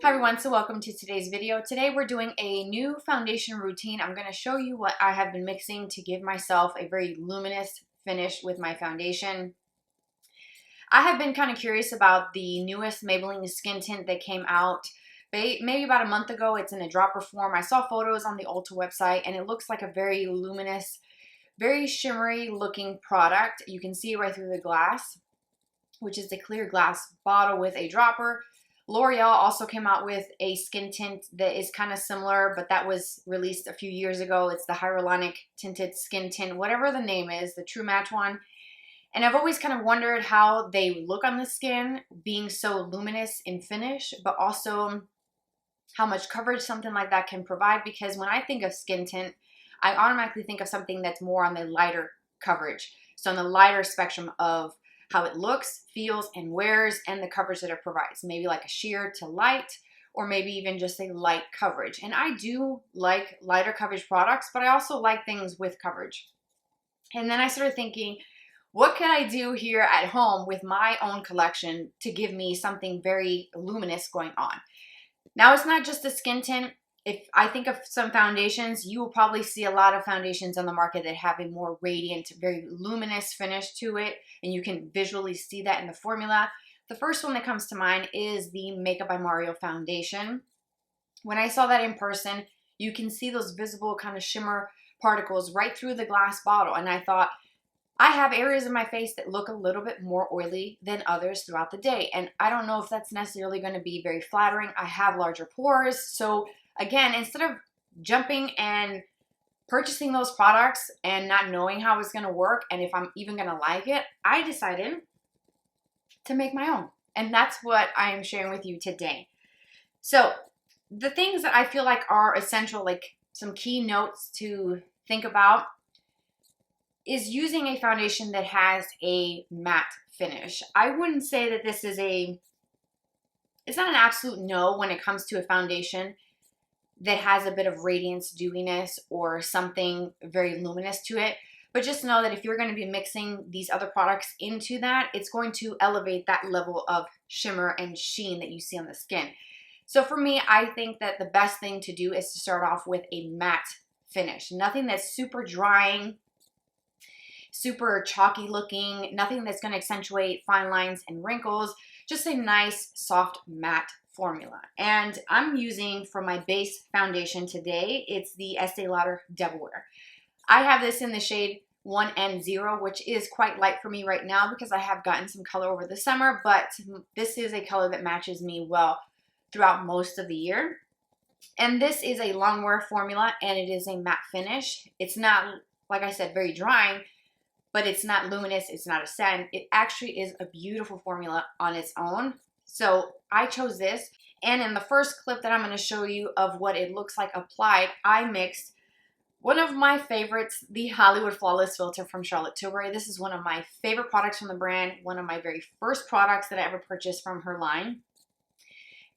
Hi everyone, so welcome to today's video. Today we're doing a new foundation routine. I'm going to show you what I have been mixing to give myself a very luminous finish with my foundation. I have been kind of curious about the newest Maybelline skin tint that came out maybe about a month ago. It's in a dropper form. I saw photos on the Ulta website and it looks like a very luminous, very shimmery looking product. You can see right through the glass, which is the clear glass bottle with a dropper. L'Oreal also came out with a skin tint that is kind of similar, but that was released a few years ago. It's the hyaluronic tinted skin tint, whatever the name is, the True Match one. And I've always kind of wondered how they look on the skin, being so luminous in finish, but also how much coverage something like that can provide. Because when I think of skin tint, I automatically think of something that's more on the lighter coverage. So on the lighter spectrum of how it looks, feels, and wears, and the coverage that it provides. Maybe like a sheer to light, or maybe even just a light coverage. And I do like lighter coverage products, but I also like things with coverage. And then I started thinking, what can I do here at home with my own collection to give me something very luminous going on? Now, it's not just the skin tint. If I think of some foundations, you will probably see a lot of foundations on the market that have a more radiant, very luminous finish to it, and you can visually see that in the formula. The first one that comes to mind is the Makeup by Mario foundation. When I saw that in person, you can see those visible kind of shimmer particles right through the glass bottle, and I thought, I have areas of my face that look a little bit more oily than others throughout the day, and I don't know if that's necessarily going to be very flattering. I have larger pores, so again, instead of jumping and purchasing those products and not knowing how it's going to work and if I'm even going to like it, I decided to make my own. And that's what I am sharing with you today. So the things that I feel like are essential, like some key notes to think about, is using a foundation that has a matte finish. I wouldn't say that this is it's not an absolute no when it comes to a foundation that has a bit of radiance, dewiness, or something very luminous to it. But just know that if you're going to be mixing these other products into that, it's going to elevate that level of shimmer and sheen that you see on the skin. So for me, I think that the best thing to do is to start off with a matte finish. Nothing that's super drying, super chalky looking, nothing that's going to accentuate fine lines and wrinkles, just a nice soft matte formula. And I'm using for my base foundation today, it's the Estee Lauder Devil Wear. I have this in the shade 1N0, which is quite light for me right now because I have gotten some color over the summer, but this is a color that matches me well throughout most of the year. And this is a long wear formula and it is a matte finish. It's not, like I said, very drying, but it's not luminous, it's not a satin. It actually is a beautiful formula on its own. So I chose this, and in the first clip that I'm going to show you of what it looks like applied, I mixed one of my favorites, the Hollywood Flawless Filter from Charlotte Tilbury. This is one of my favorite products from the brand, one of my very first products that I ever purchased from her line.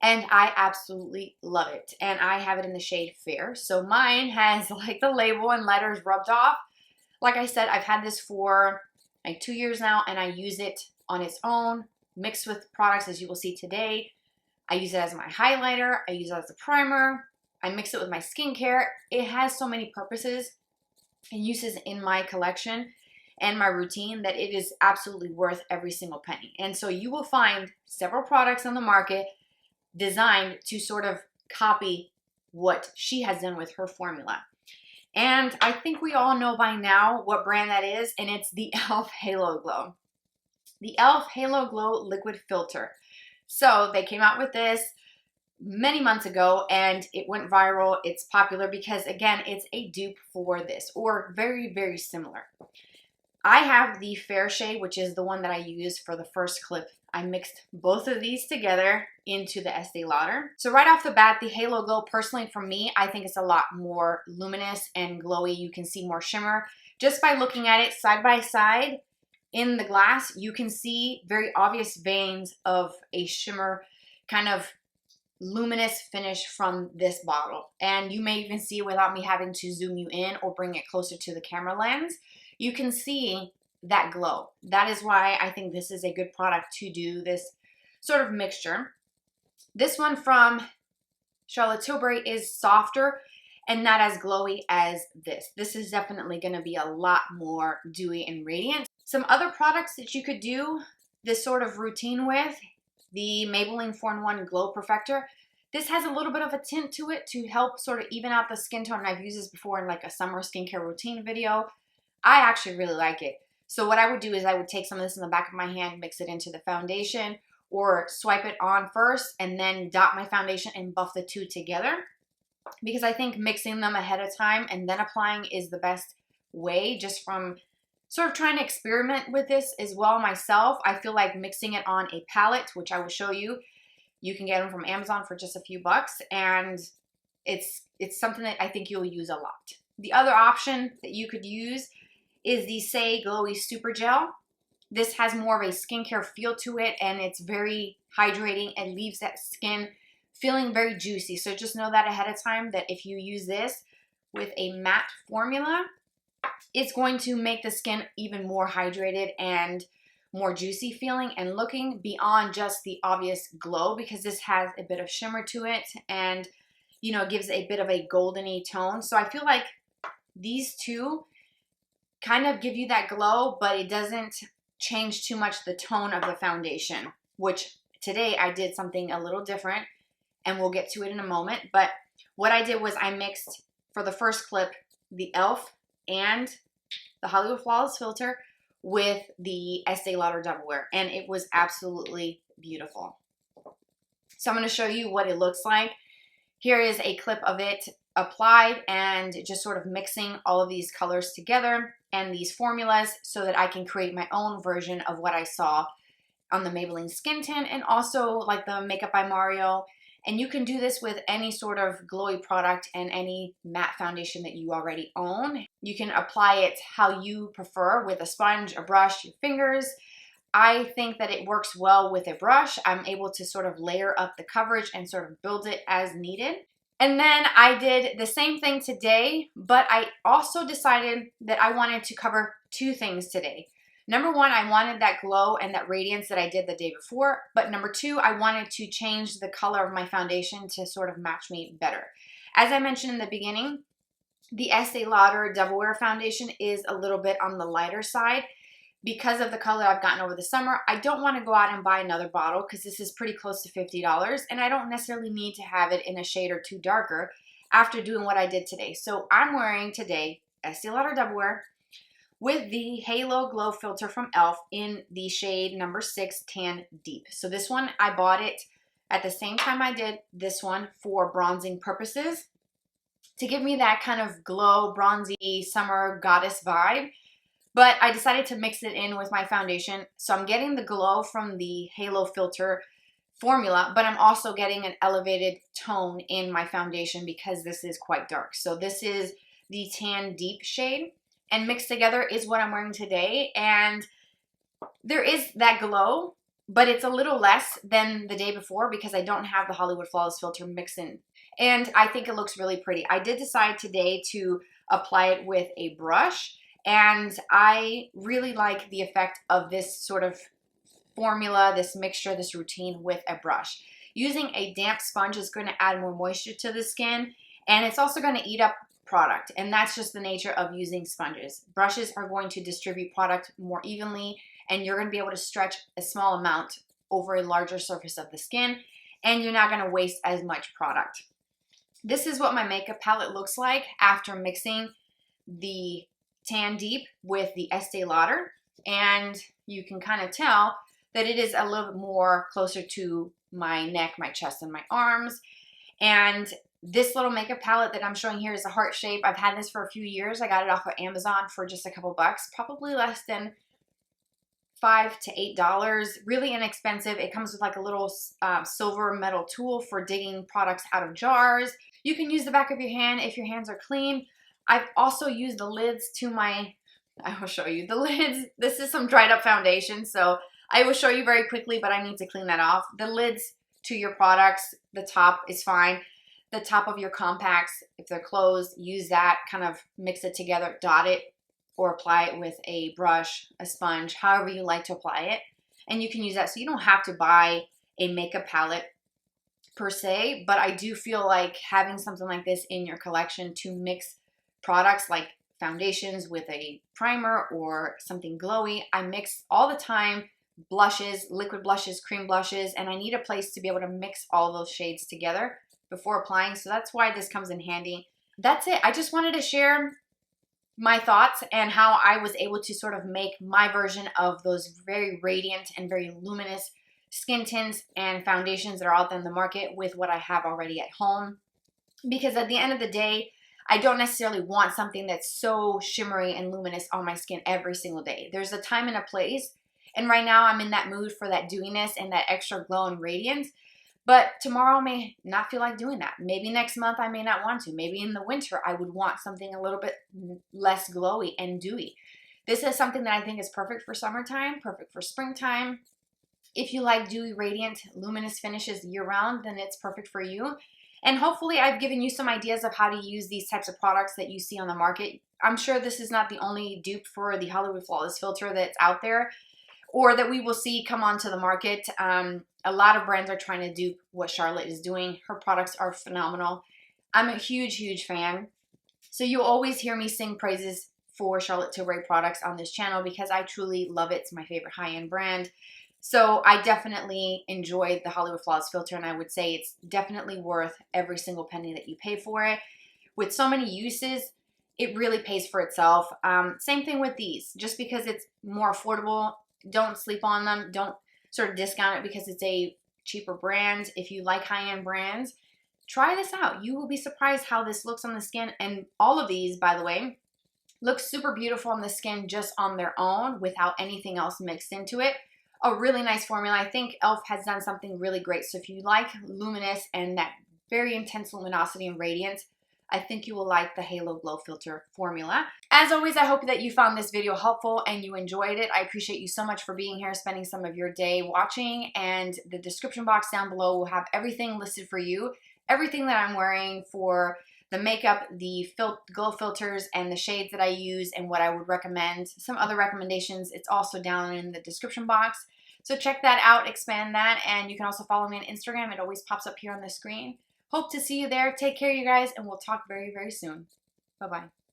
And I absolutely love it. And I have it in the shade Fair. So mine has like the label and letters rubbed off. Like I said, I've had this for like 2 years now, and I use it on its own, mixed with products as you will see today. I use it as my highlighter, I use it as a primer, I mix it with my skincare. It has so many purposes and uses in my collection and my routine that it is absolutely worth every single penny. And so you will find several products on the market designed to sort of copy what she has done with her formula. And I think we all know by now what brand that is, and it's the e.l.f. Halo Glow. The e.l.f. Halo Glow Liquid Filter. So they came out with this many months ago and it went viral. It's popular because, again, it's a dupe for this, or very, very similar. I have the Fair shade, which is the one that I used for the first clip. I mixed both of these together into the Estee Lauder. So right off the bat, the Halo Glow, personally for me, I think it's a lot more luminous and glowy. You can see more shimmer. Just by looking at it side by side in the glass, you can see very obvious veins of a shimmer, kind of luminous finish from this bottle. And you may even see it without me having to zoom you in or bring it closer to the camera lens. You can see that glow. That is why I think this is a good product to do this sort of mixture. This one from Charlotte Tilbury is softer and not as glowy as this. This is definitely going to be a lot more dewy and radiant. Some other products that you could do this sort of routine with, the Maybelline 4-in-1 Glow Perfector. This has a little bit of a tint to it to help sort of even out the skin tone. And I've used this before in like a summer skincare routine video. I actually really like it. So what I would do is I would take some of this in the back of my hand, mix it into the foundation, or swipe it on first and then dot my foundation and buff the two together. Because I think mixing them ahead of time and then applying is the best way, just from sort of trying to experiment with this as well myself. I feel like mixing it on a palette, which I will show you. You can get them from Amazon for just a few bucks, and it's something that I think you'll use a lot. The other option that you could use is the Saie Glowy Super Gel. This has more of a skincare feel to it, and it's very hydrating and leaves that skin feeling very juicy. So just know that ahead of time, that if you use this with a matte formula, it's going to make the skin even more hydrated and more juicy feeling and looking beyond just the obvious glow, because this has a bit of shimmer to it and, you know, gives a bit of a goldeny tone. So I feel like these two kind of give you that glow, but it doesn't change too much the tone of the foundation, which today I did something a little different, and we'll get to it in a moment. But what I did was I mixed, for the first clip, the e.l.f. and the Hollywood Flawless Filter with the Estée Lauder Double Wear, and it was absolutely beautiful. So I'm going to show you what it looks like. Here is a clip of it applied and just sort of mixing all of these colors together and these formulas so that I can create my own version of what I saw on the Maybelline Skin Tint and also like the Makeup by Mario. And you can do this with any sort of glowy product and any matte foundation that you already own. You can apply it how you prefer, with a sponge, a brush, your fingers. I think that it works well with a brush. I'm able to sort of layer up the coverage and sort of build it as needed. And then I did the same thing today, but I also decided that I wanted to cover two things today. Number one, I wanted that glow and that radiance that I did the day before. But number two, I wanted to change the color of my foundation to sort of match me better. As I mentioned in the beginning, the Estée Lauder Double Wear foundation is a little bit on the lighter side. Because of the color I've gotten over the summer, I don't want to go out and buy another bottle because this is pretty close to $50. And I don't necessarily need to have it in a shade or two darker after doing what I did today. So I'm wearing today Estée Lauder Double Wear with the Halo Glow Filter from e.l.f. in the shade number 6 Tan Deep. So this one, I bought it at the same time I did this one for bronzing purposes to give me that kind of glow, bronzy, summer goddess vibe. But I decided to mix it in with my foundation. So I'm getting the glow from the Halo Filter formula, but I'm also getting an elevated tone in my foundation because this is quite dark. So this is the Tan Deep shade, and mixed together is what I'm wearing today. And there is that glow, but it's a little less than the day before because I don't have the Hollywood Flawless Filter mixed in. And I think it looks really pretty. I did decide today to apply it with a brush, and I really like the effect of this sort of formula, this mixture, this routine with a brush. Using a damp sponge is going to add more moisture to the skin, and it's also going to eat up product, and that's just the nature of using sponges. Brushes are going to distribute product more evenly, and you're going to be able to stretch a small amount over a larger surface of the skin, and you're not going to waste as much product. This is what my makeup palette looks like after mixing the Tan Deep with the Estée Lauder, and you can kind of tell that it is a little bit more closer to my neck, my chest, and my arms. And this little makeup palette that I'm showing here is a heart shape. I've had this for a few years. I got it off of Amazon for just a couple bucks, probably less than $5 to $8. Really inexpensive. It comes with like a little silver metal tool for digging products out of jars. You can use the back of your hand if your hands are clean. I've also used the lids to my, I will show you the lids. This is some dried up foundation, so I will show you very quickly, but I need to clean that off. The lids to your products, the top is fine. The top of your compacts, if they're closed, use that, kind of mix it together, dot it, or apply it with a brush, a sponge, however you like to apply it. And you can use that, so you don't have to buy a makeup palette per se, but I do feel like having something like this in your collection to mix products like foundations with a primer or something glowy. I mix all the time, blushes, liquid blushes, cream blushes, and I need a place to be able to mix all those shades together before applying, so that's why this comes in handy. That's it. I just wanted to share my thoughts and how I was able to sort of make my version of those very radiant and very luminous skin tints and foundations that are out there in the market with what I have already at home. Because at the end of the day, I don't necessarily want something that's so shimmery and luminous on my skin every single day. There's a time and a place, and right now I'm in that mood for that dewiness and that extra glow and radiance. But tomorrow I may not feel like doing that. Maybe next month I may not want to. Maybe in the winter I would want something a little bit less glowy and dewy. This is something that I think is perfect for summertime, perfect for springtime. If you like dewy, radiant, luminous finishes year-round, then it's perfect for you. And hopefully I've given you some ideas of how to use these types of products that you see on the market. I'm sure this is not the only dupe for the Hollywood Flawless filter that's out there, or that we will see come onto the market. A lot of brands are trying to dupe what Charlotte is doing. Her products are phenomenal. I'm a huge, huge fan. So you'll always hear me sing praises for Charlotte Tilbury products on this channel because I truly love it. It's my favorite high-end brand. So I definitely enjoy the Hollywood Flawless filter, and I would say it's definitely worth every single penny that you pay for it. With so many uses, it really pays for itself. Same thing with these. Just because it's more affordable, don't sleep on them. Don't sort of discount it because it's a cheaper brand. If you like high-end brands, try this out. You will be surprised how this looks on the skin. And all of these, by the way, look super beautiful on the skin just on their own without anything else mixed into it. A really nice formula. I think e.l.f. has done something really great. So if you like luminous and that very intense luminosity and radiance, I think you will like the Halo Glow Filter formula. As always, I hope that you found this video helpful and you enjoyed it. I appreciate you so much for being here, spending some of your day watching, and the description box down below will have everything listed for you. Everything that I'm wearing for the makeup, the glow filters, and the shades that I use and what I would recommend. Some other recommendations, it's also down in the description box. So check that out, expand that, and you can also follow me on Instagram. It always pops up here on the screen. Hope to see you there. Take care, you guys, and we'll talk very, very soon. Bye-bye.